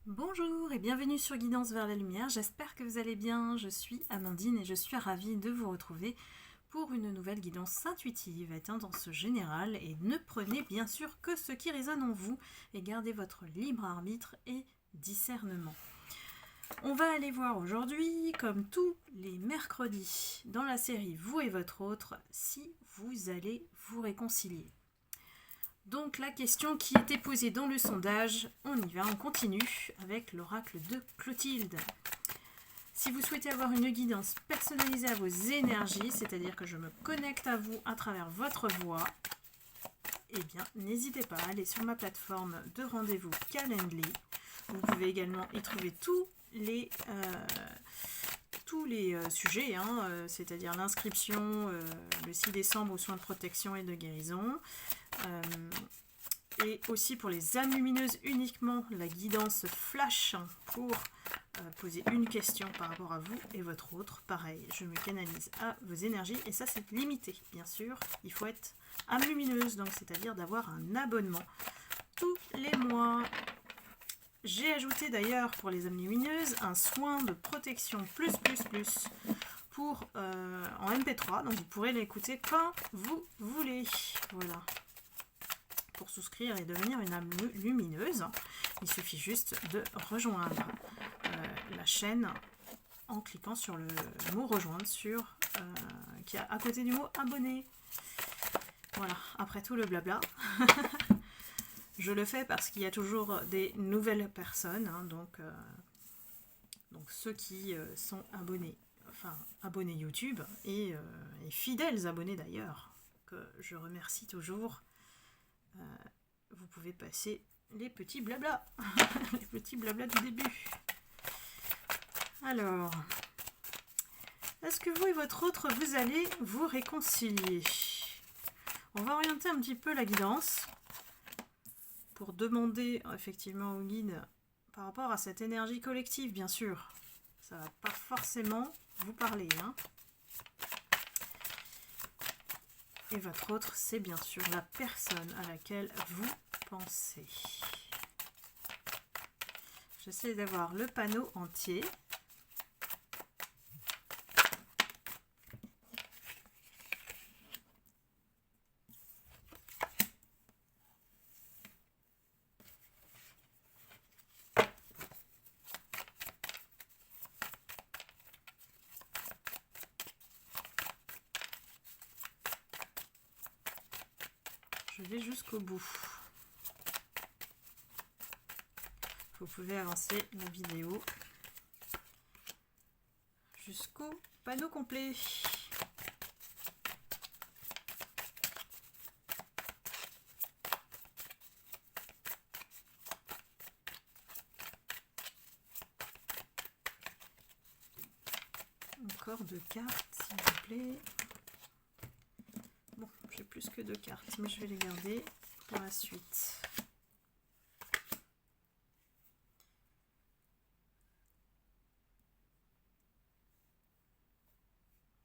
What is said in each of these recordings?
Bonjour et bienvenue sur Guidance vers la lumière, j'espère que vous allez bien, je suis Amandine et je suis ravie de vous retrouver pour une nouvelle guidance intuitive à tendance générale et ne prenez bien sûr que ce qui résonne en vous et gardez votre libre arbitre et discernement. On va aller voir aujourd'hui, comme tous les mercredis dans la série Vous et votre autre, si vous allez vous réconcilier. Donc la question qui était posée dans le sondage, on y va, on continue avec l'oracle de Clotilde. Si vous souhaitez avoir une guidance personnalisée à vos énergies, c'est-à-dire que je me connecte à vous à travers votre voix, eh bien n'hésitez pas à aller sur ma plateforme de rendez-vous Calendly. Vous pouvez également y trouver tous les sujets, c'est-à-dire l'inscription le 6 décembre aux soins de protection et de guérison. Et aussi pour les âmes lumineuses uniquement la guidance flash pour poser une question par rapport à vous et votre autre. Pareil, je me canalise à vos énergies et ça c'est limité bien sûr. Il faut être âme lumineuse, donc c'est-à-dire d'avoir un abonnement tous les mois. J'ai ajouté d'ailleurs pour les âmes lumineuses un soin de protection plus pour en MP3, donc vous pourrez l'écouter quand vous voulez. Voilà. Pour souscrire et devenir une âme lumineuse, il suffit juste de rejoindre la chaîne en cliquant sur le mot rejoindre qui est à côté du mot abonné. Voilà, après tout le blabla. Je le fais parce qu'il y a toujours des nouvelles personnes, donc ceux qui sont abonnés, enfin abonnés YouTube et fidèles abonnés d'ailleurs, que je remercie toujours. Vous pouvez passer les petits blabla, les petits blabla du début. Alors, est-ce que vous et votre autre, vous allez vous réconcilier? On va orienter un petit peu la guidance pour demander effectivement au guide par rapport à cette énergie collective, bien sûr. Ça va pas forcément vous parler, Et votre autre, c'est bien sûr la personne à laquelle vous pensez. J'essaie d'avoir le panneau entier. Je vais jusqu'au bout. Vous pouvez avancer la vidéo jusqu'au panneau complet. Encore 2 cartes, s'il vous plaît. Bon, j'ai plus que 2 cartes, mais je vais les garder pour la suite.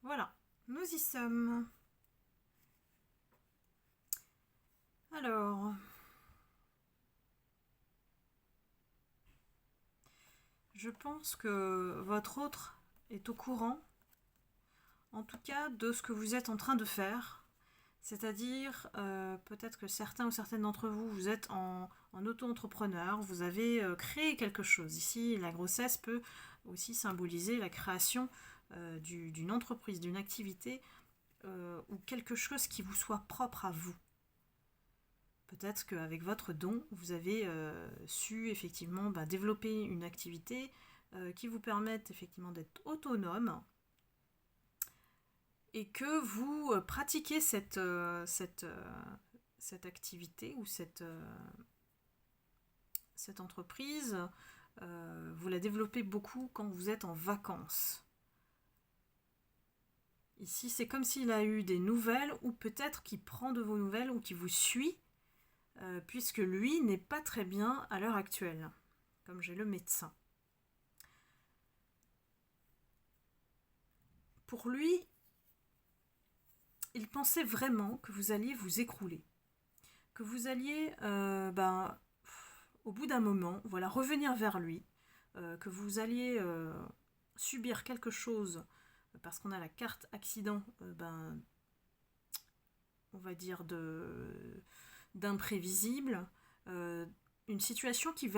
Voilà, nous y sommes. Alors, je pense que votre autre est au courant, en tout cas, de ce que vous êtes en train de faire. C'est-à-dire, peut-être que certains ou certaines d'entre vous, vous êtes en auto-entrepreneur, vous avez créé quelque chose. Ici, la grossesse peut aussi symboliser la création d'une entreprise, d'une activité ou quelque chose qui vous soit propre à vous. Peut-être qu'avec votre don, vous avez su effectivement développer une activité qui vous permette effectivement d'être autonome et que vous pratiquez cette activité ou cette entreprise, vous la développez beaucoup quand vous êtes en vacances. Ici, c'est comme s'il a eu des nouvelles, ou peut-être qu'il prend de vos nouvelles, ou qu'il vous suit, puisque lui n'est pas très bien à l'heure actuelle, comme j'ai le médecin. Pour lui, il pensait vraiment que vous alliez vous écrouler, que vous alliez au bout d'un moment, voilà, revenir vers lui, que vous alliez subir quelque chose, parce qu'on a la carte accident, on va dire d'imprévisible, une situation qui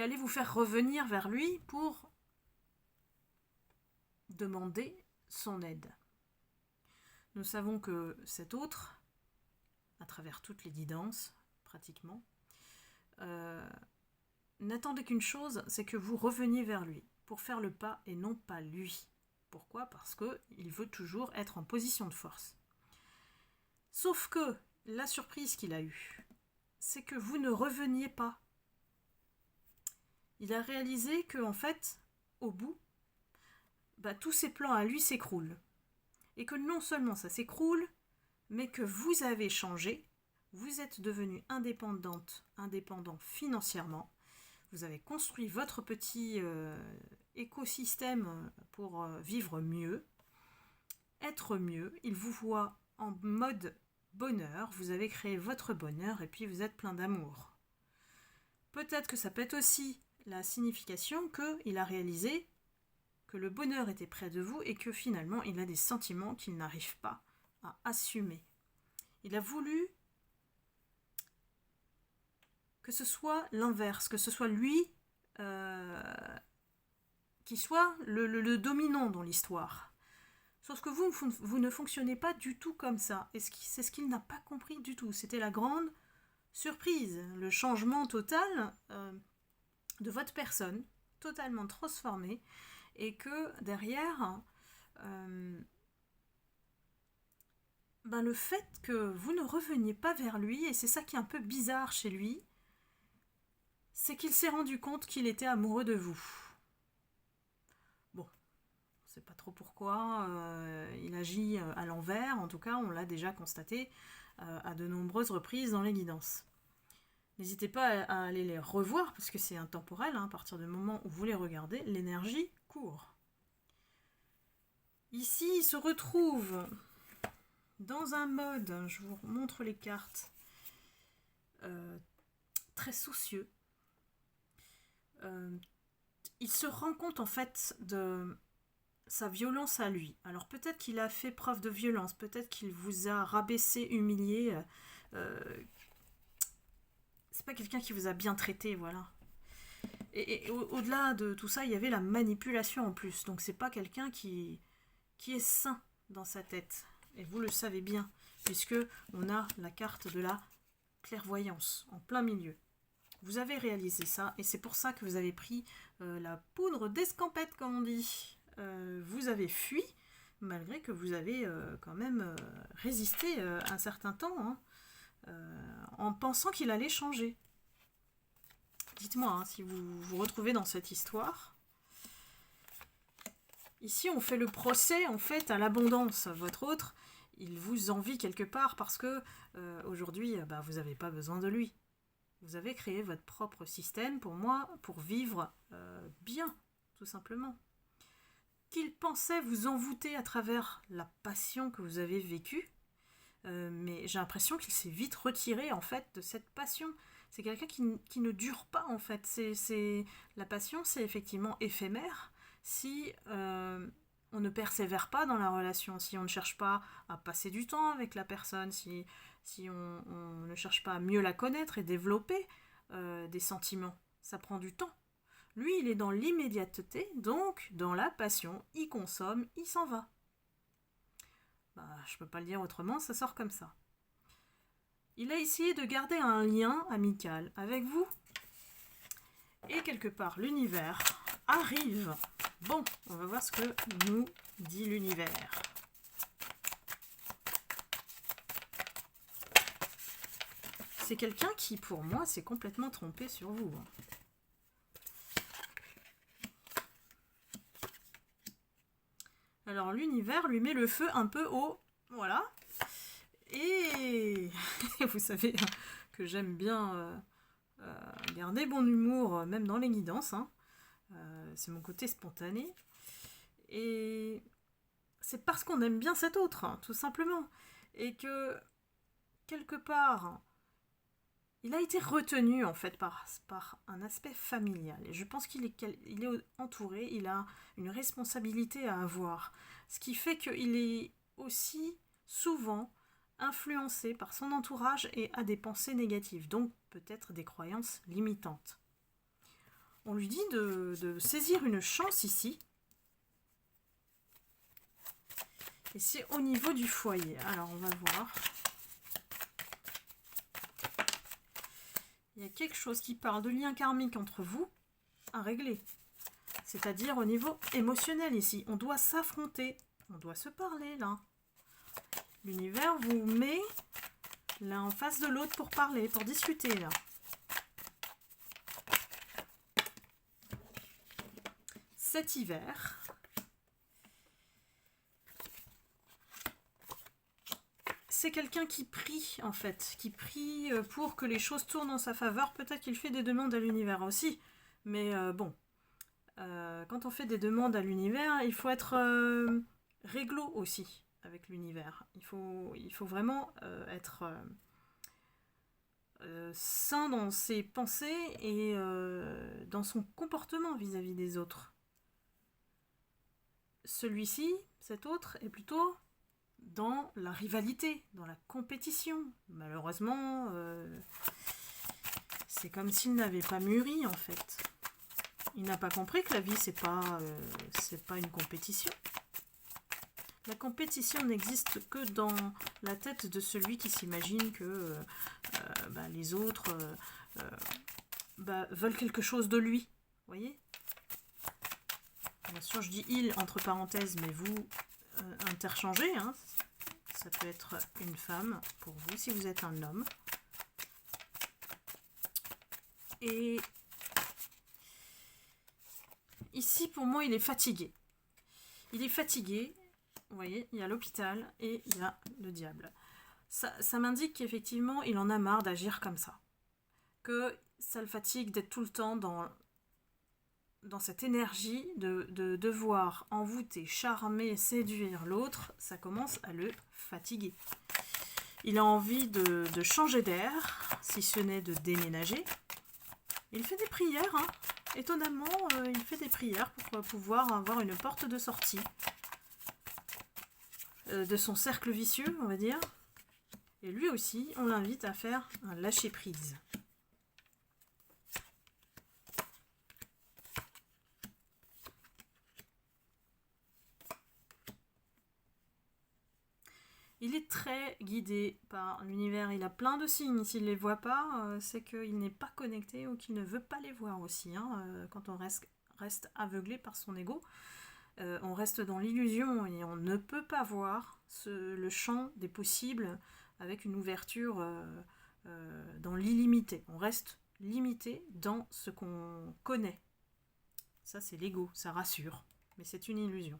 allait vous faire revenir vers lui pour demander son aide. Nous savons que cet autre, à travers toutes les guidances, pratiquement, n'attendait qu'une chose, c'est que vous reveniez vers lui, pour faire le pas et non pas lui. Pourquoi ? Parce qu'il veut toujours être en position de force. Sauf que la surprise qu'il a eue, c'est que vous ne reveniez pas. Il a réalisé que, en fait, au bout, tous ses plans à lui s'écroulent. Et que non seulement ça s'écroule, mais que vous avez changé, vous êtes devenu indépendant financièrement, vous avez construit votre petit écosystème pour vivre mieux, être mieux, il vous voit en mode bonheur, vous avez créé votre bonheur et puis vous êtes plein d'amour. Peut-être que ça peut être aussi la signification qu'il a réalisé que le bonheur était près de vous et que finalement il a des sentiments qu'il n'arrive pas à assumer. Il a voulu que ce soit l'inverse, que ce soit lui qui soit le dominant dans l'histoire. Sauf que vous ne fonctionnez pas du tout comme ça. Et c'est ce qu'il n'a pas compris du tout. C'était la grande surprise, le changement total de votre personne, totalement transformée, et que derrière, le fait que vous ne reveniez pas vers lui, et c'est ça qui est un peu bizarre chez lui, c'est qu'il s'est rendu compte qu'il était amoureux de vous. Bon, on ne sait pas trop pourquoi, il agit à l'envers, en tout cas on l'a déjà constaté à de nombreuses reprises dans les guidances. N'hésitez pas à aller les revoir, parce que c'est intemporel, à partir du moment où vous les regardez, l'énergie court. Ici, il se retrouve dans un mode, je vous montre les cartes, très soucieux. Il se rend compte en fait de sa violence à lui. Alors peut-être qu'il a fait preuve de violence, peut-être qu'il vous a rabaissé, humilié. C'est pas quelqu'un qui vous a bien traité, voilà. Et au-delà de tout ça, il y avait la manipulation en plus. Donc c'est pas quelqu'un qui est sain dans sa tête. Et vous le savez bien, puisque on a la carte de la clairvoyance en plein milieu. Vous avez réalisé ça, et c'est pour ça que vous avez pris la poudre d'escampette, comme on dit. Vous avez fui, malgré que vous avez quand même résisté un certain temps, en pensant qu'il allait changer. Dites-moi si vous vous retrouvez dans cette histoire. Ici, on fait le procès, en fait, à l'abondance. Votre autre, il vous envie quelque part parce que aujourd'hui, vous n'avez pas besoin de lui. Vous avez créé votre propre système, pour moi, pour vivre bien, tout simplement. Qu'il pensait vous envoûter à travers la passion que vous avez vécue, mais j'ai l'impression qu'il s'est vite retiré, en fait, de cette passion. C'est quelqu'un qui ne dure pas, en fait. La passion, c'est effectivement éphémère si on ne persévère pas dans la relation, si on ne cherche pas à passer du temps avec la personne, si on ne cherche pas à mieux la connaître et développer des sentiments. Ça prend du temps. Lui, il est dans l'immédiateté, donc dans la passion. Il consomme, il s'en va. Je ne peux pas le dire autrement, ça sort comme ça. Il a essayé de garder un lien amical avec vous. Et quelque part, l'univers arrive. Bon, on va voir ce que nous dit l'univers. C'est quelqu'un qui, pour moi, s'est complètement trompé sur vous. Alors, l'univers lui met le feu un peu au... Voilà. Et vous savez que j'aime bien garder bon humour, même dans les guidances. C'est mon côté spontané. Et c'est parce qu'on aime bien cet autre, tout simplement. Et que, quelque part... il a été retenu en fait par un aspect familial. Et je pense qu'il est entouré, il a une responsabilité à avoir. Ce qui fait qu'il est aussi souvent influencé par son entourage et a des pensées négatives, donc peut-être des croyances limitantes. On lui dit de saisir une chance ici. Et c'est au niveau du foyer. Alors on va voir. Il y a quelque chose qui parle de lien karmique entre vous à régler. C'est-à-dire au niveau émotionnel ici. On doit s'affronter. On doit se parler là. L'univers vous met l'un en face de l'autre pour parler, pour discuter là. Cet hiver, c'est quelqu'un qui prie en fait, qui prie pour que les choses tournent en sa faveur. Peut-être qu'il fait des demandes à l'univers aussi, mais bon, quand on fait des demandes à l'univers, il faut être réglo aussi avec l'univers. Il faut vraiment être sain dans ses pensées et dans son comportement vis-à-vis des autres. Celui-ci, cet autre, est plutôt dans la rivalité, dans la compétition. Malheureusement, c'est comme s'il n'avait pas mûri en fait. Il n'a pas compris que la vie, c'est pas une compétition. La compétition n'existe que dans la tête de celui qui s'imagine que les autres veulent quelque chose de lui. Vous voyez ? Bien sûr, je dis il entre parenthèses, mais vous interchangez. Hein. Ça peut être une femme pour vous si vous êtes un homme. Et ici, pour moi, il est fatigué. Il est fatigué. Vous voyez, il y a l'hôpital et il y a le diable. Ça m'indique qu'effectivement, il en a marre d'agir comme ça. Que ça le fatigue d'être tout le temps dans cette énergie de devoir envoûter, charmer, séduire l'autre. Ça commence à le fatiguer. Il a envie de changer d'air, si ce n'est de déménager. Il fait des prières, hein. Étonnamment, il fait des prières pour pouvoir avoir une porte de sortie de son cercle vicieux, on va dire. Et lui aussi, on l'invite à faire un lâcher-prise. Il est très guidé par l'univers. Il a plein de signes. S'il ne les voit pas, c'est qu'il n'est pas connecté ou qu'il ne veut pas les voir aussi. Hein. Quand on reste aveuglé par son ego, on reste dans l'illusion et on ne peut pas voir le champ des possibles avec une ouverture dans l'illimité. On reste limité dans ce qu'on connaît. Ça, c'est l'ego, ça rassure, mais c'est une illusion.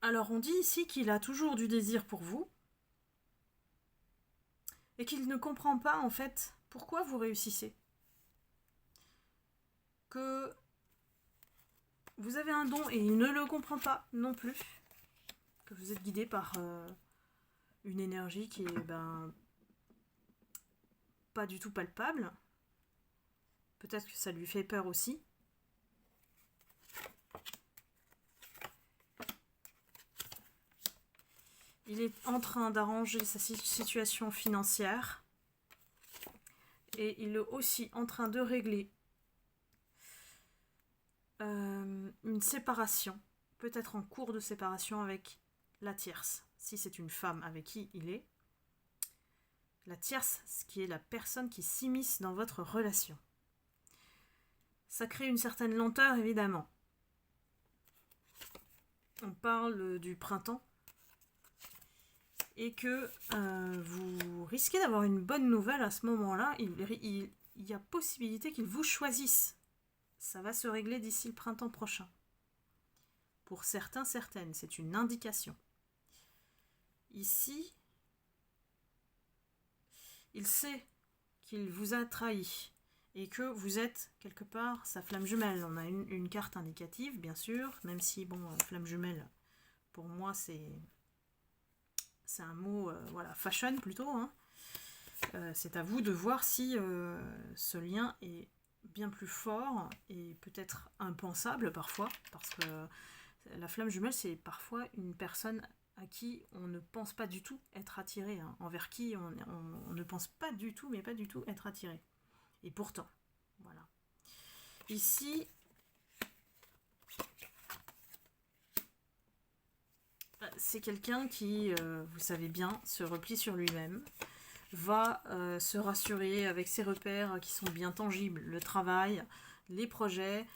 Alors, on dit ici qu'il a toujours du désir pour vous et qu'il ne comprend pas, en fait, pourquoi vous réussissez. Que vous avez un don et il ne le comprend pas non plus. Que vous êtes guidé par une énergie qui est pas du tout palpable. Peut-être que ça lui fait peur aussi. Il est en train d'arranger sa situation financière. Et il est aussi en train de régler une séparation. Peut-être en cours de séparation avec la tierce. Si c'est une femme avec qui il est. La tierce, ce qui est la personne qui s'immisce dans votre relation. Ça crée une certaine lenteur, évidemment. On parle du printemps. Et que vous risquez d'avoir une bonne nouvelle à ce moment-là. Il y a possibilité qu'il vous choisisse. Ça va se régler d'ici le printemps prochain. Pour certains, certaines, c'est une indication. Ici, il sait qu'il vous a trahi et que vous êtes quelque part sa flamme jumelle. On a une carte indicative, bien sûr, même si, flamme jumelle, pour moi, c'est c'est un mot voilà, fashion plutôt, hein. C'est à vous de voir si ce lien est bien plus fort et peut-être impensable parfois, parce que la flamme jumelle, c'est parfois une personne à qui on ne pense pas du tout être attiré, hein, envers qui on ne pense pas du tout, mais pas du tout être attiré. Et pourtant, voilà. Ici, c'est quelqu'un qui, vous savez bien, se replie sur lui-même, va se rassurer avec ses repères qui sont bien tangibles, le travail, les projets,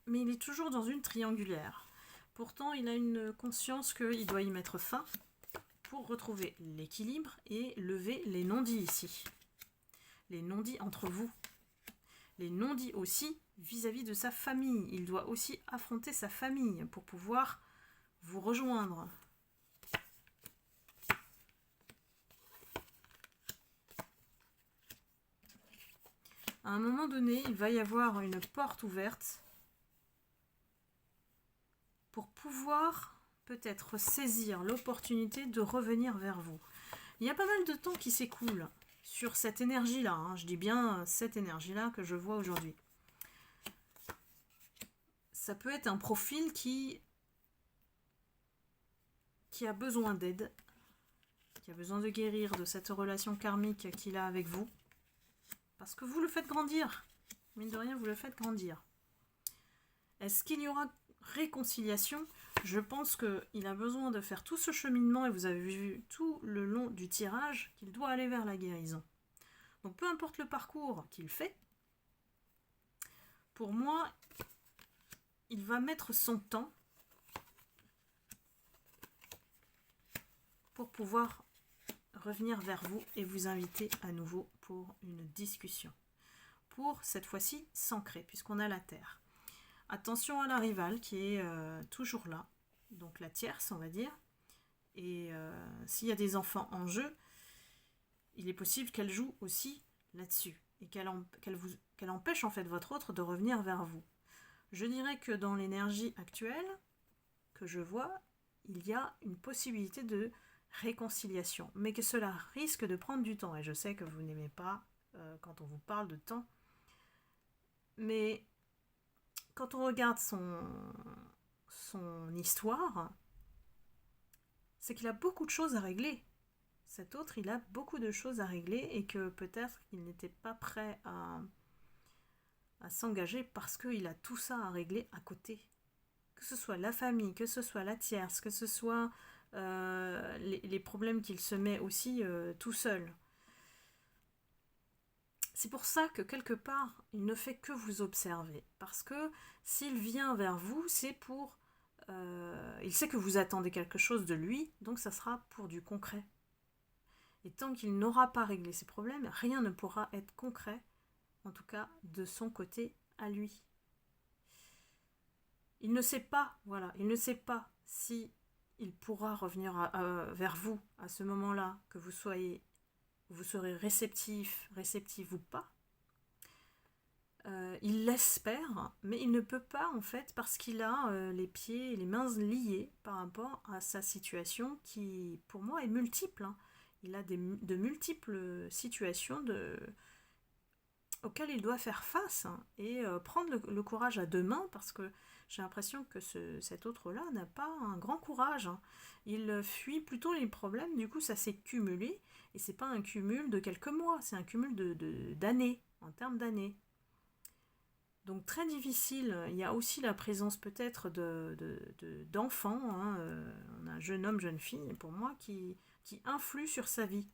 mais il est toujours dans une triangulaire. Pourtant, il a une conscience qu'il doit y mettre fin pour retrouver l'équilibre et lever les non-dits ici. Les non-dits entre vous. Les non-dits aussi vis-à-vis de sa famille. Il doit aussi affronter sa famille pour pouvoir vous rejoindre. À un moment donné, il va y avoir une porte ouverte pour pouvoir peut-être saisir l'opportunité de revenir vers vous. Il y a pas mal de temps qui s'écoule sur cette énergie-là, hein. Je dis bien cette énergie-là que je vois aujourd'hui. Ça peut être un profil qui a besoin d'aide, qui a besoin de guérir de cette relation karmique qu'il a avec vous, parce que vous le faites grandir. Mine de rien, vous le faites grandir. Est-ce qu'il y aura réconciliation? Je pense qu'il a besoin de faire tout ce cheminement, et vous avez vu tout le long du tirage qu'il doit aller vers la guérison. Donc peu importe le parcours qu'il fait, pour moi, il va mettre son temps pour pouvoir revenir vers vous et vous inviter à nouveau pour une discussion. Pour cette fois-ci s'ancrer, puisqu'on a la terre. Attention à la rivale qui est toujours là, donc la tierce on va dire, et s'il y a des enfants en jeu, il est possible qu'elle joue aussi là-dessus, et qu'elle empêche en fait votre autre de revenir vers vous. Je dirais que dans l'énergie actuelle que je vois, il y a une possibilité de réconciliation, mais que cela risque de prendre du temps, et je sais que vous n'aimez pas quand on vous parle de temps, mais quand on regarde son histoire, c'est qu'il a beaucoup de choses à régler. Cet autre, il a beaucoup de choses à régler et que peut-être il n'était pas prêt à s'engager parce qu'il a tout ça à régler à côté. Que ce soit la famille, que ce soit la tierce, que ce soit les problèmes qu'il se met aussi tout seul. C'est pour ça que quelque part, il ne fait que vous observer. Parce que s'il vient vers vous, c'est pour... il sait que vous attendez quelque chose de lui, donc ça sera pour du concret. Et tant qu'il n'aura pas réglé ses problèmes, rien ne pourra être concret, en tout cas de son côté à lui. Il ne sait pas, voilà, il ne sait pas si il pourra revenir vers vous à ce moment-là, que vous serez réceptif ou pas. Il l'espère, mais il ne peut pas en fait parce qu'il a les pieds et les mains liés par rapport à sa situation qui, pour moi, est multiple, hein. Il a de multiples situations auxquelles il doit faire face, hein, et prendre le courage à deux mains parce que j'ai l'impression que cet autre-là n'a pas un grand courage, hein. Il fuit plutôt les problèmes, du coup ça s'est cumulé, et c'est pas un cumul de quelques mois, c'est un cumul d'années, en termes d'années. Donc très difficile. Il y a aussi la présence peut-être d'enfants, hein. On a un jeune homme, jeune fille, pour moi, qui influe sur sa vie.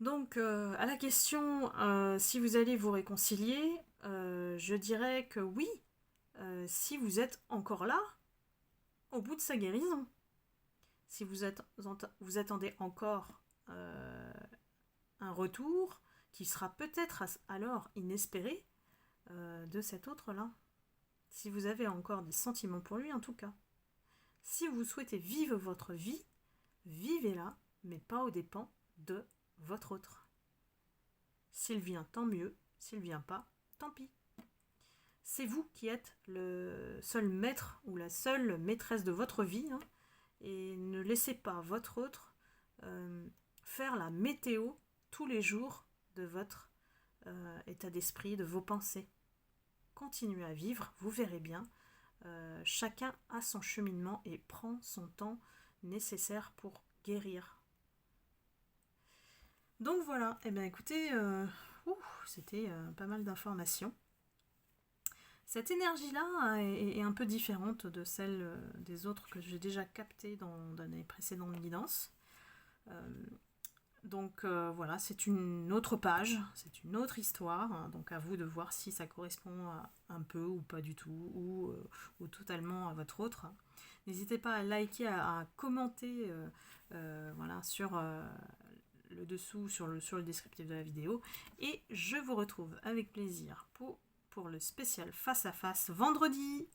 Donc, à la question si vous allez vous réconcilier, je dirais que oui, si vous êtes encore là, au bout de sa guérison. Si vous attendez encore un retour qui sera peut-être alors inespéré de cet autre-là. Si vous avez encore des sentiments pour lui, en tout cas. Si vous souhaitez vivre votre vie, vivez-la, mais pas aux dépens de votre autre. S'il vient, tant mieux. S'il vient pas, tant pis. c'est vous qui êtes le seul maître ou la seule maîtresse de votre vie, hein, et ne laissez pas votre autre faire la météo tous les jours de votre état d'esprit, de vos pensées. Continuez à vivre, vous verrez bien. Chacun a son cheminement et prend son temps nécessaire pour guérir. Donc voilà, et bien écoutez, c'était pas mal d'informations. Cette énergie-là est un peu différente de celle des autres que j'ai déjà captées dans les précédentes guidances. Donc voilà, c'est une autre page, c'est une autre histoire, hein, donc à vous de voir si ça correspond un peu ou pas du tout, ou totalement à votre autre. N'hésitez pas à liker, à commenter voilà, sur le dessous, sur le descriptif de la vidéo, et je vous retrouve avec plaisir pour le spécial face à face vendredi.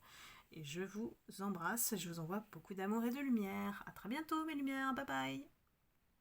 Et je vous embrasse, je vous envoie beaucoup d'amour et de lumière. À très bientôt mes lumières, bye bye.